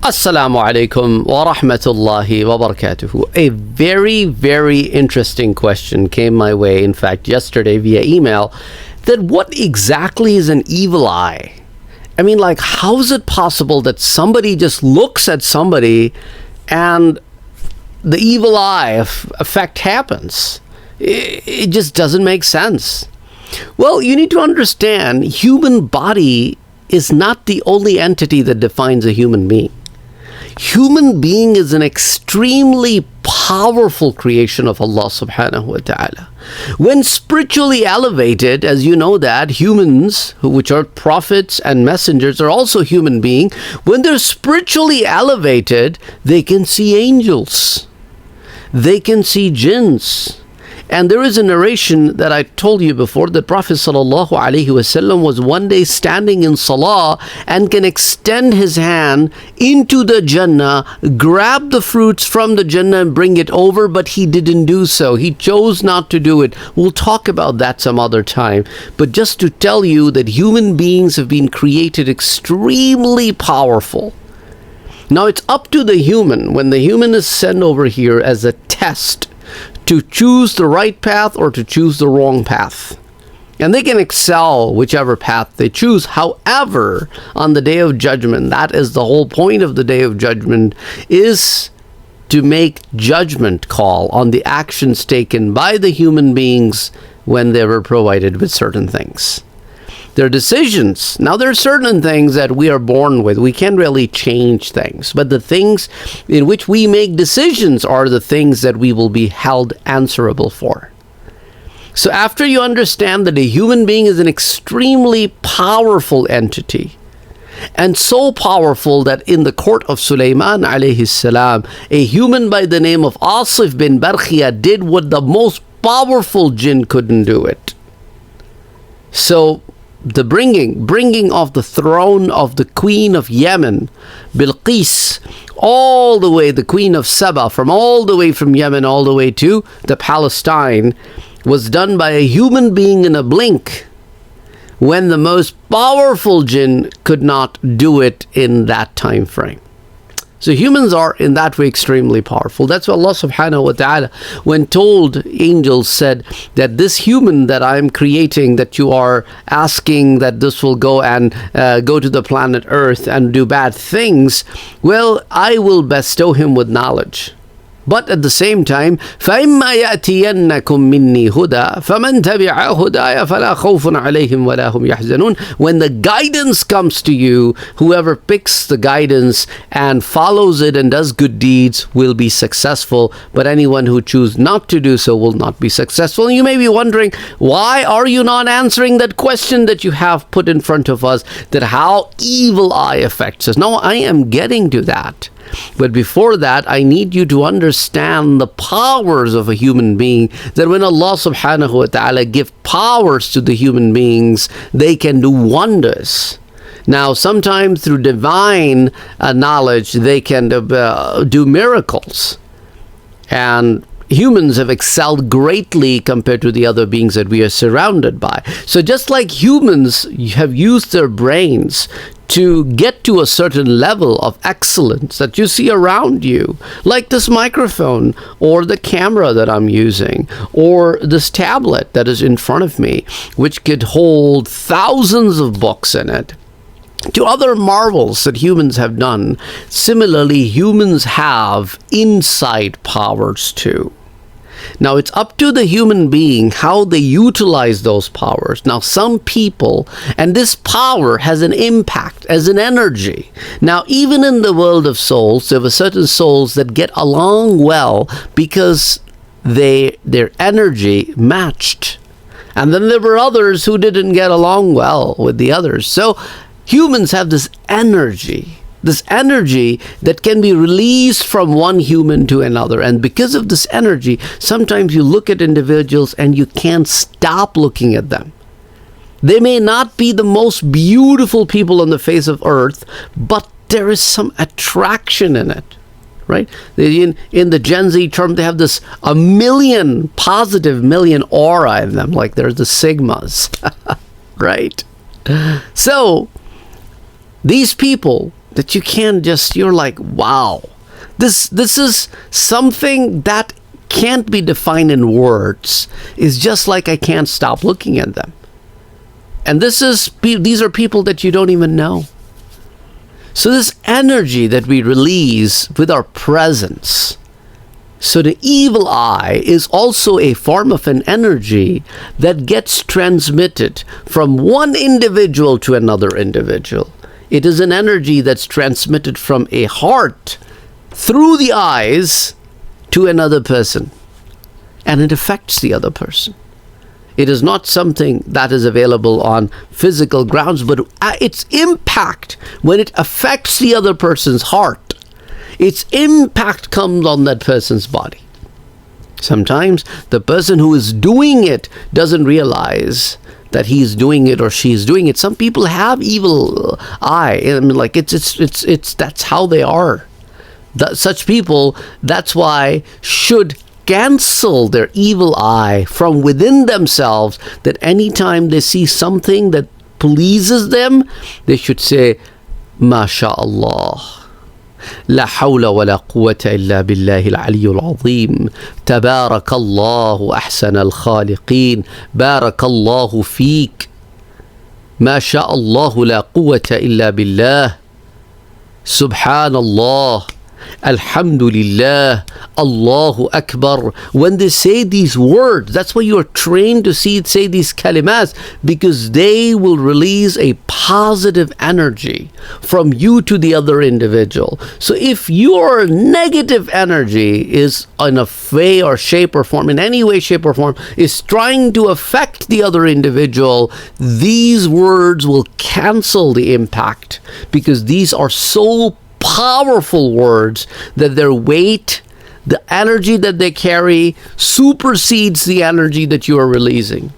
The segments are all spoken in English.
Assalamu alaikum wa rahmatullahi wa barakatuhu. A very, very interesting question came my way, in fact, yesterday via email, that what exactly is an evil eye? I mean, like, how is it possible that somebody just looks at somebody and the evil eye effect happens? It just doesn't make sense. Well, you need to understand, human body is not the only entity that defines a human being. Human being is an extremely powerful creation of Allah subhanahu wa ta'ala. When spiritually elevated, as you know that, humans, which are prophets and messengers, are also human beings. When they're spiritually elevated, they can see angels. They can see jinns. And there is a narration that I told you before that Prophet ﷺ was one day standing in Salah and can extend his hand into the Jannah, grab the fruits from the Jannah and bring it over, but he didn't do so. He chose not to do it. We'll talk about that some other time. But just to tell you that human beings have been created extremely powerful. Now it's up to the human, when the human is sent over here as a test, to choose the right path or to choose the wrong path. And they can excel whichever path they choose. However, on the Day of Judgment, that is the whole point of the Day of Judgment, is to make judgment call on the actions taken by the human beings when they were provided with certain things. Their decisions. Now, there are certain things that we are born with. We can't really change things. But the things in which we make decisions are the things that we will be held answerable for. So after you understand that a human being is an extremely powerful entity, and so powerful that in the court of Sulaiman alayhi salam, a human by the name of Asif bin Barkhia did what the most powerful jinn couldn't do it. So the bringing of the throne of the queen of Yemen, Bilqis, all the way, the queen of Saba, from all the way from Yemen all the way to the Palestine, was done by a human being in a blink, when the most powerful jinn could not do it in that time frame. So humans are in that way extremely powerful. That's why Allah subhanahu wa ta'ala, when told angels, said that this human that I am creating, that you are asking that this will go and go to the planet Earth and do bad things, well, I will bestow him with knowledge. But at the same time, فَإِمَّا يَأْتِيَنَّكُم مِّنِّي هُدًى فَمَنْ تَبِعَ هُدَايَ فَلَا خَوْفٌ عَلَيْهِمْ وَلَا هُمْ يَحْزَنُونَ. When the guidance comes to you, whoever picks the guidance and follows it and does good deeds will be successful. But anyone who chooses not to do so will not be successful. And you may be wondering, why are you not answering that question that you have put in front of us, that how evil eye affects us? No, I am getting to that. But before that, I need you to understand the powers of a human being, that when Allah subhanahu wa ta'ala give powers to the human beings, they can do wonders. Now, sometimes through divine knowledge, they can do miracles. And humans have excelled greatly compared to the other beings that we are surrounded by. So just like humans have used their brains to get to a certain level of excellence that you see around you, like this microphone or the camera that I'm using or this tablet that is in front of me, which could hold thousands of books in it, to other marvels that humans have done. Similarly, humans have inside powers too. Now, it's up to the human being how they utilize those powers. Now, some people, and this power has an impact as an energy. Now, even in the world of souls, there were certain souls that get along well because their energy matched. And then there were others who didn't get along well with the others. So humans have this energy that can be released from one human to another. And because of this energy, sometimes you look at individuals and you can't stop looking at them. They may not be the most beautiful people on the face of earth, but there is some attraction in it, right? In the Gen Z term, they have this positive million aura in them, like they're the sigmas, right? So these people that you can't just, you're like, wow, this is something that can't be defined in words. It's just like I can't stop looking at them. And these are people that you don't even know. So this energy that we release with our presence. So the evil eye is also a form of an energy that gets transmitted from one individual to another individual. It is an energy that's transmitted from a heart through the eyes to another person. And it affects the other person. It is not something that is available on physical grounds, but its impact, when it affects the other person's heart, its impact comes on that person's body. Sometimes the person who is doing it doesn't realize that he's doing it or she's doing it. Some people have evil eye. I mean, like it's that's how they are. Such people, that's why, should cancel their evil eye from within themselves, that anytime they see something that pleases them, they should say, MashaAllah. لا حول ولا قوة إلا بالله العلي العظيم تبارك الله أحسن الخالقين بارك الله فيك ما شاء الله لا قوة إلا بالله سبحان الله Alhamdulillah, Allahu Akbar. When they say these words, that's why you are trained to say these kalimats, because they will release a positive energy from you to the other individual. So if your negative energy is in a way or shape or form, in any way, shape or form, is trying to affect the other individual, these words will cancel the impact, because these are so powerful words that their weight, the energy that they carry, supersedes the energy that you are releasing.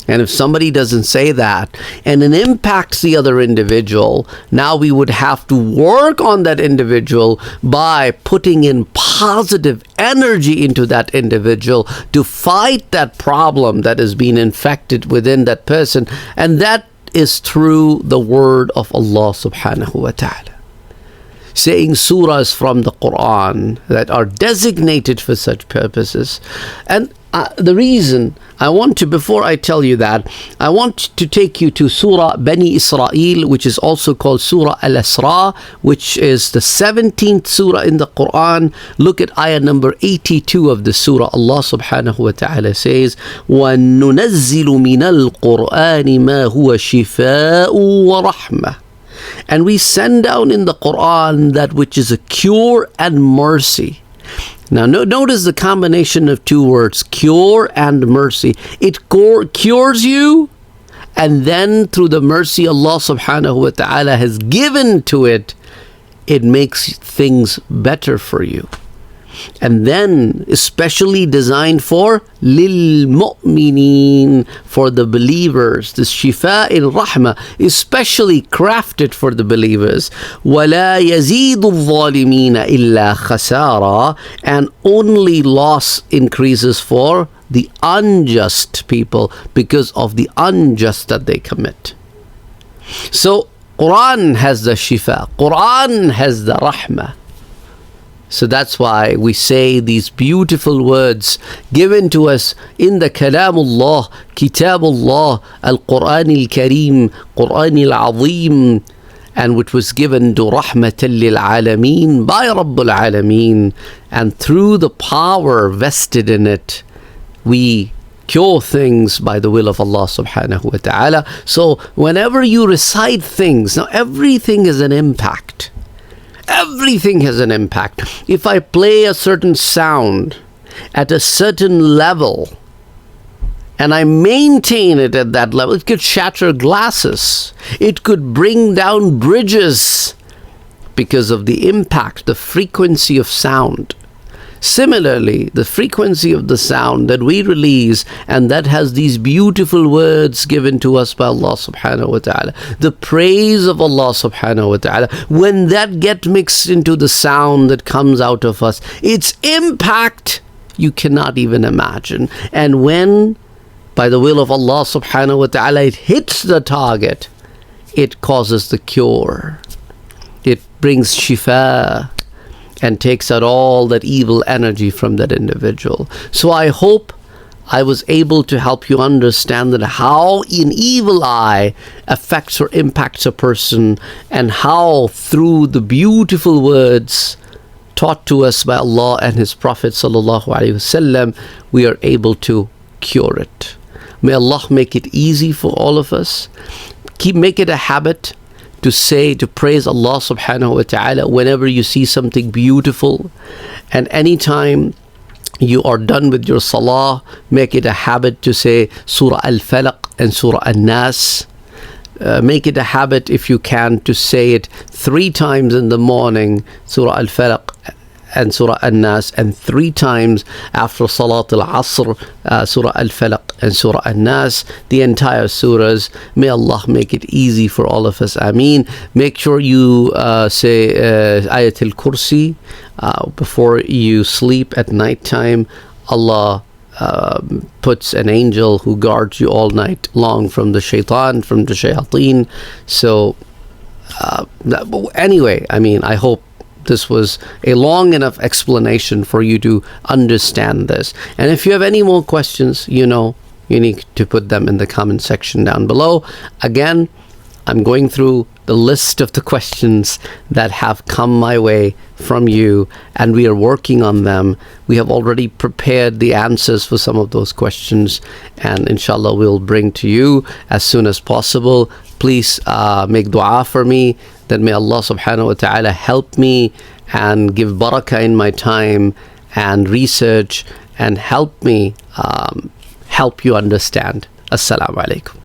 And if somebody doesn't say that and it impacts the other individual, now we would have to work on that individual by putting in positive energy into that individual to fight that problem that is being infected within that person. And that is through the word of Allah subhanahu wa ta'ala. Saying surahs from the Qur'an that are designated for such purposes. And the reason I want to, before I tell you that, I want to take you to Surah Bani Israel, which is also called Surah Al-Isra, which is the 17th surah in the Qur'an. Look at ayah number 82 of the surah. Allah subhanahu wa ta'ala says, وَنُنَزِّلُ مِنَ الْقُرْآنِ مَا هُوَ شِفَاءٌ وَرَحْمَةٌ. And we send down in the Qur'an that which is a cure and mercy. Now notice the combination of two words, cure and mercy. It cures you, and then through the mercy Allah subhanahu wa ta'ala has given to it, it makes things better for you. And then especially designed for lil mu'minin, for the believers. This shifa in rahmah, especially crafted for the believers. وَلَا يَزِيدُ الظَّالِمِينَ إِلَّا خَسَارًا. And only loss increases for the unjust people because of the unjust that they commit. So Quran has the shifa, Quran has the rahmah. So that's why we say these beautiful words given to us in the Kalamullah, Kitabullah, Al-Qur'an Al-Kareem, Qur'an Al-Azim, and which was given to Rahmatan Lil Alameen by Rabbul Alameen. And through the power vested in it, we cure things by the will of Allah subhanahu wa ta'ala. So whenever you recite things, now everything is an impact. Everything has an impact. If I play a certain sound at a certain level and I maintain it at that level, it could shatter glasses. It could bring down bridges because of the impact, the frequency of sound. Similarly, the frequency of the sound that we release, and that has these beautiful words given to us by Allah subhanahu wa ta'ala, the praise of Allah subhanahu wa ta'ala, when that gets mixed into the sound that comes out of us, its impact you cannot even imagine. And when, by the will of Allah subhanahu wa ta'ala, it hits the target, it causes the cure. brings shifa and takes out all that evil energy from that individual. So I hope I was able to help you understand that how an evil eye affects or impacts a person, and how through the beautiful words taught to us by Allah and His Prophet sallallahu alaihi wasallam, we are able to cure it. May Allah make it easy for all of us. Make it a habit to praise Allah subhanahu wa ta'ala whenever you see something beautiful, and anytime you are done with your salah, make it a habit to say Surah Al-Falaq and Surah An-Naas. Make it a habit, if you can, to say it 3 times in the morning, Surah Al-Falaq and Surah An-Naas, and 3 times after Salat al-Asr, Surah Al-Falaq and Surah An-Naas, the entire surahs. May Allah make it easy for all of us. Ameen. Make sure you say Ayatul Kursi before you sleep at night time. Allah puts an angel who guards you all night long from the shaitan, from the shayateen. So anyway, I mean, I hope this was a long enough explanation for you to understand this. And if you have any more questions, you need to put them in the comment section down below. Again, I'm going through the list of the questions that have come my way from you, and we are working on them. We have already prepared the answers for some of those questions, and inshallah we'll bring to you as soon as possible. Please make dua for me, that may Allah subhanahu wa ta'ala help me and give barakah in my time and research, and help me help you understand. Assalamu alaikum.